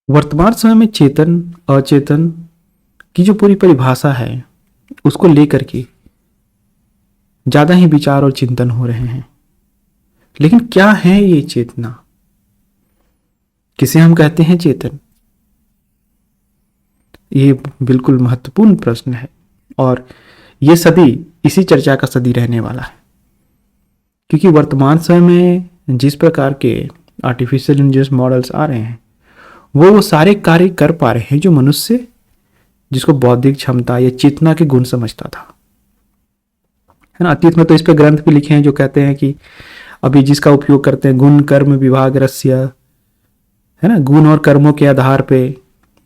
वर्तमान समय में चेतन अचेतन की जो पूरी परिभाषा है उसको लेकर के ज्यादा ही विचार और चिंतन हो रहे हैं। लेकिन क्या है ये चेतना? किसे हम कहते हैं चेतन? ये बिल्कुल महत्वपूर्ण प्रश्न है और ये सदी इसी चर्चा का सदी रहने वाला है, क्योंकि वर्तमान समय में जिस प्रकार के आर्टिफिशियल इंटेलिजेंस मॉडल्स आ रहे हैं वो सारे कार्य कर पा रहे हैं जो मनुष्य जिसको बौद्धिक क्षमता या चेतना के गुण समझता था, है ना। अतीत में तो इस पे ग्रंथ भी लिखे हैं जो कहते हैं कि अभी जिसका उपयोग करते हैं गुण कर्म विभाग रस्य, है ना, गुण और कर्मों के आधार पे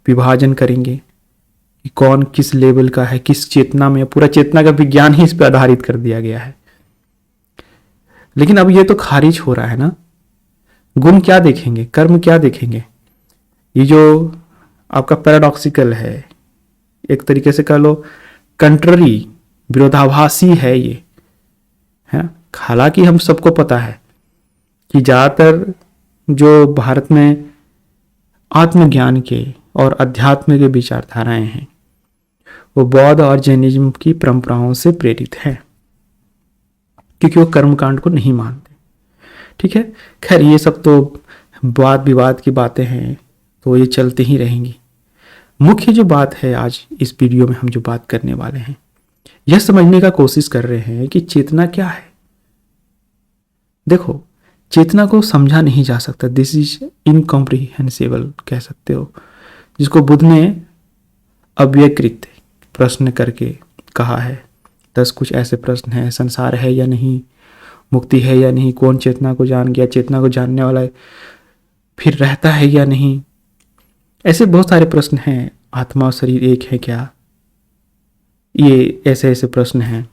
विभाजन करेंगे कि कौन किस लेवल का है, किस चेतना में। पूरा चेतना का विज्ञान ही इस पे आधारित कर दिया गया है। लेकिन अब ये तो खारिज हो रहा है ना। गुण क्या देखेंगे, कर्म क्या देखेंगे? ये जो आपका पैराडॉक्सिकल है, एक तरीके से कह लो कंट्ररी, विरोधाभासी है ये, है। हालांकि हम सबको पता है कि ज्यादातर जो भारत में आत्मज्ञान के और अध्यात्म के विचारधाराएं हैं वो बौद्ध और जैनिज्म की परंपराओं से प्रेरित है, क्योंकि वो कर्मकांड को नहीं मानते। ठीक है, खैर ये सब तो वाद विवाद की बातें हैं, तो ये चलती ही रहेंगी। मुख्य जो बात है आज इस वीडियो में हम जो बात करने वाले हैं, यह समझने का कोशिश कर रहे हैं कि चेतना क्या है। देखो, चेतना को समझा नहीं जा सकता, दिस इज इनकॉम्प्रिहेंसिबल कह सकते हो, जिसको बुद्ध ने अव्यकृत प्रश्न करके कहा है। 10 कुछ ऐसे प्रश्न हैं, संसार है या नहीं, मुक्ति है या नहीं, कौन चेतना को जान गया, चेतना को जानने वाला फिर रहता है या नहीं, ऐसे बहुत सारे प्रश्न हैं। आत्मा और शरीर एक है क्या, ये ऐसे ऐसे प्रश्न हैं।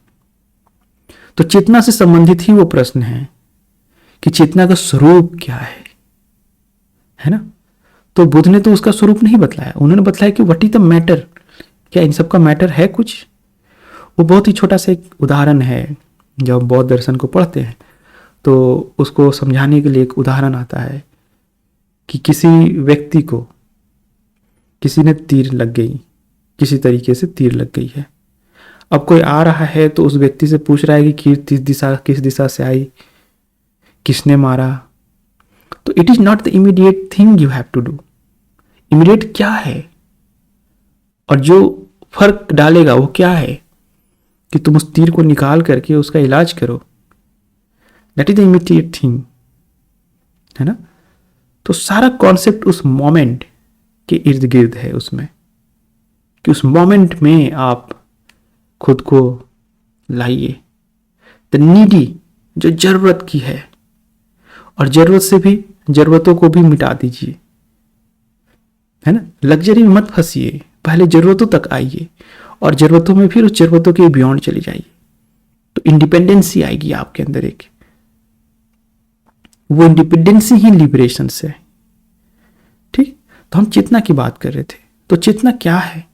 तो चेतना से संबंधित ही वो प्रश्न है कि चेतना का स्वरूप क्या है ना। तो बुद्ध ने तो उसका स्वरूप नहीं बतलाया, उन्होंने बतलाया कि व्हाट इज द मैटर, क्या इन सब का मैटर है कुछ। वो बहुत ही छोटा सा एक उदाहरण है, जब बौद्ध दर्शन को पढ़ते हैं तो उसको समझाने के लिए एक उदाहरण आता है कि किसी व्यक्ति को किसी ने तीर लग गई, किसी तरीके से तीर लग गई है। अब कोई आ रहा है तो उस व्यक्ति से पूछ रहा है कि किस दिशा से आई, किसने मारा। तो it is not the immediate thing you have to do. Immediate क्या है और जो फर्क डालेगा वो क्या है कि तुम उस तीर को निकाल करके उसका इलाज करो, that is the immediate thing, है ना। तो सारा कॉन्सेप्ट उस मोमेंट के इर्द गिर्द है उसमें, कि उस मोमेंट में आप खुद को लाइए, द नीडी, जो जरूरत की है, और जरूरतों को भी मिटा दीजिए, है ना। लग्जरी में मत फंसिए, पहले जरूरतों तक आइए और जरूरतों में फिर उस जरूरतों के बियॉन्ड चली जाइए, तो इंडिपेंडेंसी आएगी आपके अंदर एक। वो इंडिपेंडेंसी ही लिबरेशन से है। ठीक, तो हम चेतना की बात कर रहे थे। तो चेतना क्या है?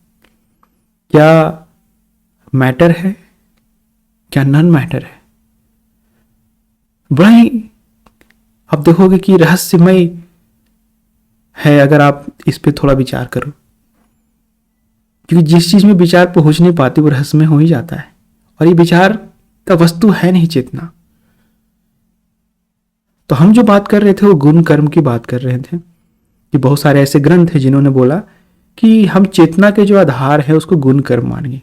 क्या मैटर है, क्या नॉन मैटर है? बड़ा ही आप देखोगे कि रहस्यमय है अगर आप इस पे थोड़ा विचार करो, क्योंकि जिस चीज में विचार पहुंच नहीं पाती वो रहस्यमय हो ही जाता है, और ये विचार का वस्तु है नहीं चेतना। तो हम जो बात कर रहे थे वो गुण कर्म की बात कर रहे थे, कि बहुत सारे ऐसे ग्रंथ हैं जिन्होंने बोला कि हम चेतना के जो आधार है उसको गुण कर्म मानेंगे,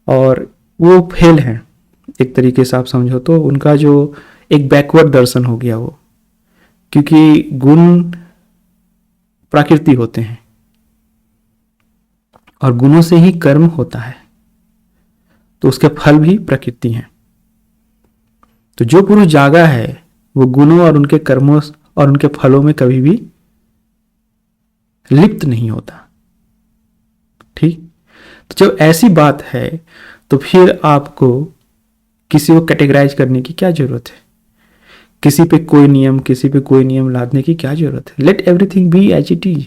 और वो फेल हैं एक तरीके से। आप समझो तो उनका जो एक बैकवर्ड दर्शन हो गया वो, क्योंकि गुण प्रकृति होते हैं और गुणों से ही कर्म होता है, तो उसके फल भी प्रकृति हैं। तो जो पुरुष जागा है वो गुणों और उनके कर्मों और उनके फलों में कभी भी लिप्त नहीं होता। ठीक, तो जब ऐसी बात है तो फिर आपको किसी को कैटेगराइज करने की क्या जरूरत है, किसी पे कोई नियम लादने की क्या जरूरत है। Let everything be as it is.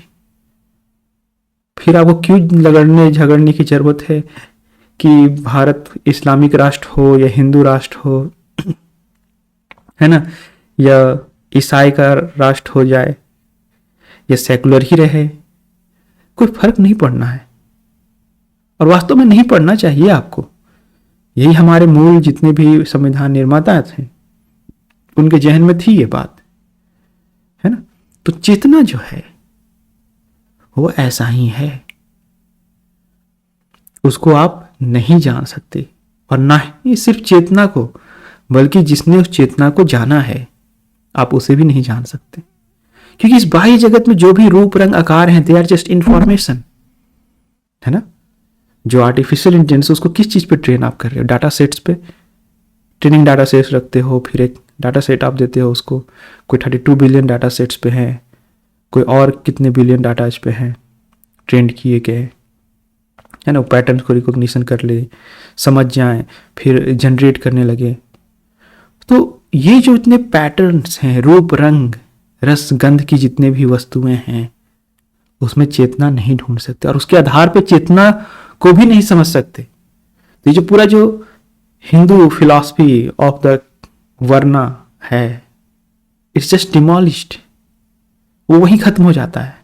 फिर आपको क्यों लगड़ने झगड़ने की जरूरत है कि भारत इस्लामिक राष्ट्र हो या हिंदू राष्ट्र हो, है ना, या ईसाई का राष्ट्र हो जाए या सेकुलर ही रहे, कोई फर्क नहीं पड़ना है। और वास्तव में नहीं पड़ना चाहिए आपको। यही हमारे मूल जितने भी संविधान निर्माता थे उनके जहन में थी ये बात, है ना। तो चेतना जो है वो ऐसा ही है, उसको आप नहीं जान सकते। और ना ही सिर्फ चेतना को, बल्कि जिसने उस चेतना को जाना है आप उसे भी नहीं जान सकते। क्योंकि इस बाह्य जगत में जो भी रूप रंग आकार हैं, दे आर जस्ट इंफॉर्मेशन, है ना। जो आर्टिफिशियल इंटेलिजेंस, उसको किस चीज पे ट्रेन आप कर रहे हो? डाटा सेट्स पे ट्रेनिंग डाटा सेट्स रखते हो, फिर एक डाटा सेट आप देते हो उसको। कोई 32 बिलियन डाटा सेट्स पे है, कोई और कितने बिलियन डाटा इस पे हैं ट्रेंड किए गए, है ना। पैटर्न को रिकॉग्निशन कर ले, समझ जाए, फिर जनरेट करने लगे। तो ये जो इतने पैटर्न्स हैं, रूप रंग रस गंध की जितने भी वस्तुएं हैं, उसमें चेतना नहीं ढूंढ सकते और उसके आधार पे चेतना को भी नहीं समझ सकते। तो ये जो पूरा जो हिंदू फिलॉसफी ऑफ द वर्ना है, इट्स जस्ट डिमोलिश्ड, वो वहीं खत्म हो जाता है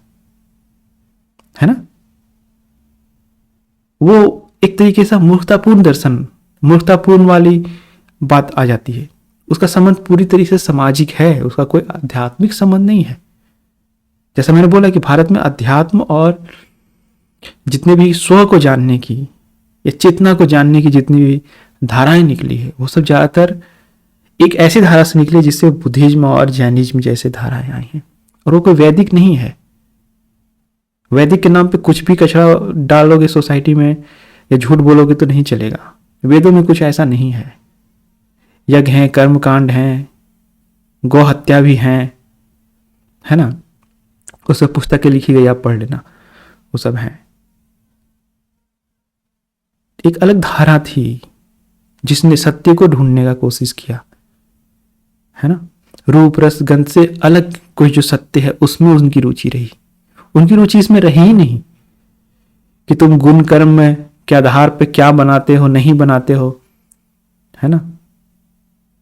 ना। वो एक तरीके से मूर्खतापूर्ण दर्शन, मूर्खतापूर्ण वाली बात आ जाती है। उसका संबंध पूरी तरीके से सामाजिक है, उसका कोई आध्यात्मिक संबंध नहीं है। जैसा मैंने बोला कि भारत में अध्यात्म और जितने भी स्व को जानने की या चेतना को जानने की जितनी भी धाराएं निकली है, वो सब ज्यादातर एक ऐसी धारा से निकली जिससे बुद्धिज्म और जैनिज्म जैसे धाराएं आई हैं, और वो कोई वैदिक नहीं है। वैदिक के नाम पे कुछ भी कचरा डालोगे सोसाइटी में या झूठ बोलोगे तो नहीं चलेगा। वेदों में कुछ ऐसा नहीं है। यज्ञ हैं, कर्मकांड हैं, गौ हत्या भी है ना। उस सब पुस्तकें लिखी गई, आप पढ़ लेना, वो सब है। एक अलग धारा थी जिसने सत्य को ढूंढने का कोशिश किया, है ना। रूप रस गंध से अलग कोई जो सत्य है उसमें उनकी रुचि रही। उनकी रुचि इसमें रही ही नहीं कि तुम गुण कर्म में के आधार पे क्या बनाते हो नहीं बनाते हो, है ना।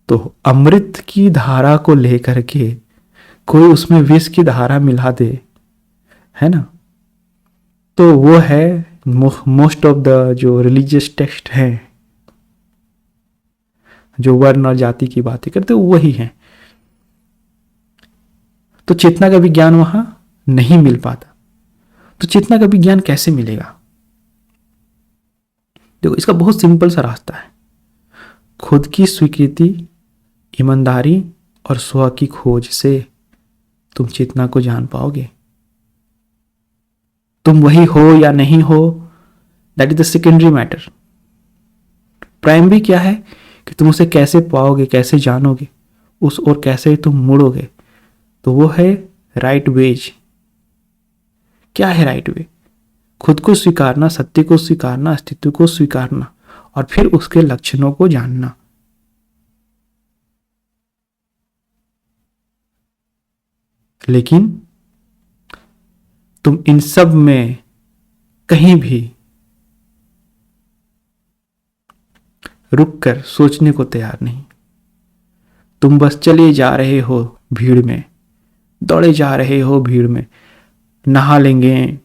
तो अमृत की धारा को लेकर के कोई उसमें विष की धारा मिला दे, है ना, तो वो है मोस्ट ऑफ द जो रिलीजियस टेक्स्ट हैं जो वर्ण और जाति की बातें करते वो वही है। तो चेतना का विज्ञान वहां नहीं मिल पाता। तो चेतना का विज्ञान कैसे मिलेगा? देखो, इसका बहुत सिंपल सा रास्ता है। खुद की स्वीकृति, ईमानदारी और स्व की खोज से तुम चेतना को जान पाओगे। तुम वही हो या नहीं हो, that is the secondary matter. Primary क्या है कि तुम उसे कैसे पाओगे, कैसे जानोगे, उस और कैसे तुम मुड़ोगे। तो वो है राइट वेज। क्या है राइट वे? खुद को स्वीकारना, सत्य को स्वीकारना, अस्तित्व को स्वीकारना और फिर उसके लक्षणों को जानना। लेकिन तुम इन सब में कहीं भी रुककर सोचने को तैयार नहीं। तुम बस चले जा रहे हो भीड़ में, दौड़े जा रहे हो भीड़ में। नहा लेंगे,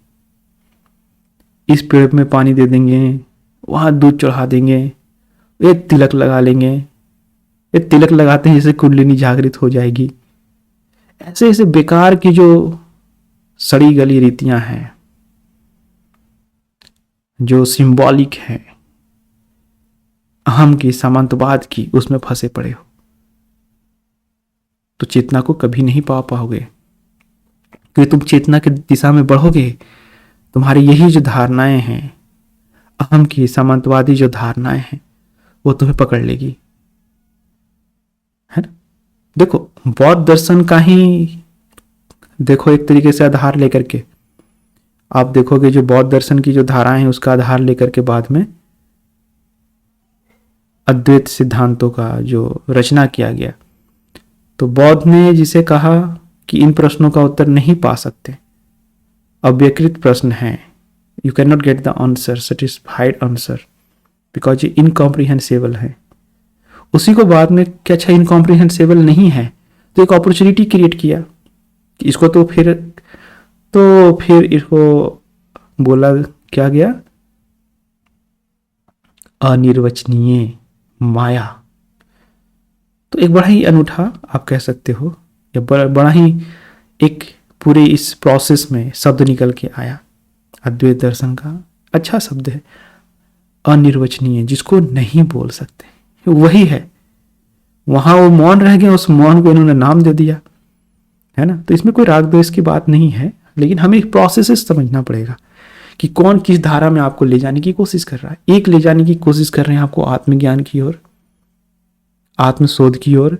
इस पेड़ में पानी दे देंगे, वहां दूध चढ़ा देंगे, एक तिलक लगा लेंगे। एक तिलक लगाते हैं जैसे कुंडलिनी जागृत हो जाएगी। ऐसे ऐसे बेकार की जो सड़ी गली रीतियां हैं, जो सिंबॉलिक है अहम की, सामंतवाद की, उसमें फंसे पड़े हो तो चेतना को कभी नहीं पा पाओगे। क्योंकि तुम चेतना की दिशा में बढ़ोगे, तुम्हारी यही जो धारणाएं हैं, अहम की, सामंतवादी जो धारणाएं हैं, वो तुम्हें पकड़ लेगी, है ना। देखो, बौद्ध दर्शन का ही देखो एक तरीके से आधार लेकर के आप देखोगे जो बौद्ध दर्शन की जो धाराएं हैं उसका आधार लेकर के बाद में अद्वैत सिद्धांतों का जो रचना किया गया। तो बौद्ध ने जिसे कहा कि इन प्रश्नों का उत्तर नहीं पा सकते, अव्यकृत प्रश्न हैं, you can not get the answer, satisfied answer, because ये इनकॉम्प्रिहेंसिबल है। उसी को बाद में क्या अच्छा इनकॉम्प्रिहेंसिबल नहीं है तो एक अपॉर्चुनिटी क्रिएट किया कि इसको तो फिर तो फिर इसको बोला क्या गया, अनिर्वचनीय माया। तो एक बड़ा ही अनूठा आप कह सकते हो, या बड़ा ही एक पूरे इस प्रोसेस में शब्द निकल के आया अद्वैत दर्शन का। अच्छा शब्द है अनिर्वचनीय, जिसको नहीं बोल सकते, वही है। वहां वो मौन रह गया, उस मौन को इन्होंने नाम दे दिया, है ना। तो इसमें कोई राग द्वेष की बात नहीं है, लेकिन हमें एक प्रोसेस समझना पड़ेगा कि कौन किस धारा में आपको ले जाने की कोशिश कर रहा है। एक ले जाने की कोशिश कर रहे हैं आपको आत्मज्ञान की ओर, आत्मशोध की ओर,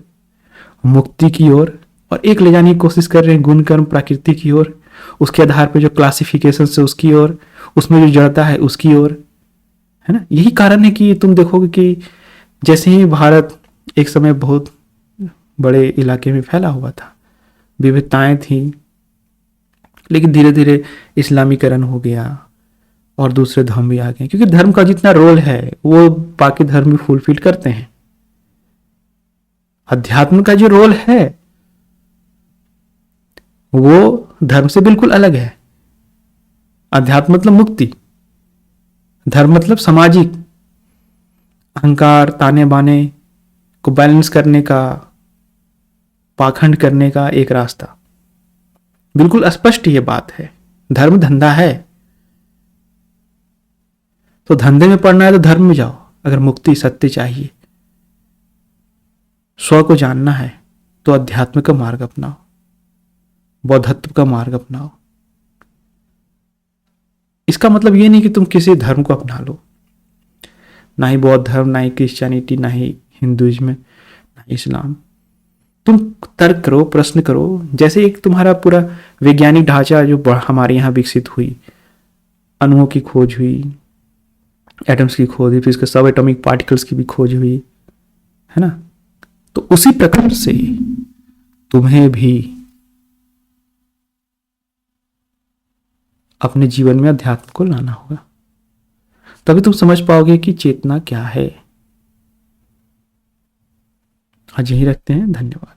मुक्ति की ओर, और एक ले जाने की कोशिश कर रहे हैं गुण कर्म प्रकृति की ओर, उसके आधार पर जो क्लासिफिकेशन है उसकी ओर, उसमें जो जड़ता है उसकी ओर, है ना। यही कारण है कि तुम देखोगे कि जैसे ही भारत एक समय बहुत बड़े इलाके में फैला हुआ था, विविधताएं थी, लेकिन धीरे धीरे इस्लामीकरण हो गया और दूसरे धर्म भी आ गए, क्योंकि धर्म का जितना रोल है वो बाकी धर्म भी फुलफिल करते हैं। अध्यात्म का जो रोल है वो धर्म से बिल्कुल अलग है। अध्यात्म मतलब मुक्ति, धर्म मतलब सामाजिक अहंकार ताने बाने को बैलेंस करने का, पाखंड करने का एक रास्ता। बिल्कुल स्पष्ट ये बात है। धर्म धंधा है, तो धंधे में पड़ना है तो धर्म में जाओ। अगर मुक्ति सत्य चाहिए, स्व को जानना है, तो अध्यात्म का मार्ग अपनाओ, बौद्धत्व का मार्ग अपनाओ। इसका मतलब ये नहीं कि तुम किसी धर्म को अपना लो, ना ही बौद्ध धर्म, ना ही क्रिश्चियनिटी, ना ही हिंदुइज्म, ना ही इस्लाम। तुम तर्क करो, प्रश्न करो। जैसे एक तुम्हारा पूरा वैज्ञानिक ढांचा जो हमारे यहाँ विकसित हुई, अणुओं की खोज हुई, एटम्स की खोज हुई, फिर इसके सब एटॉमिक पार्टिकल्स की भी खोज हुई, है ना। तो उसी प्रकार से तुम्हें भी अपने जीवन में अध्यात्म को लाना होगा, तभी तुम समझ पाओगे कि चेतना क्या है। आज यही रखते हैं, धन्यवाद।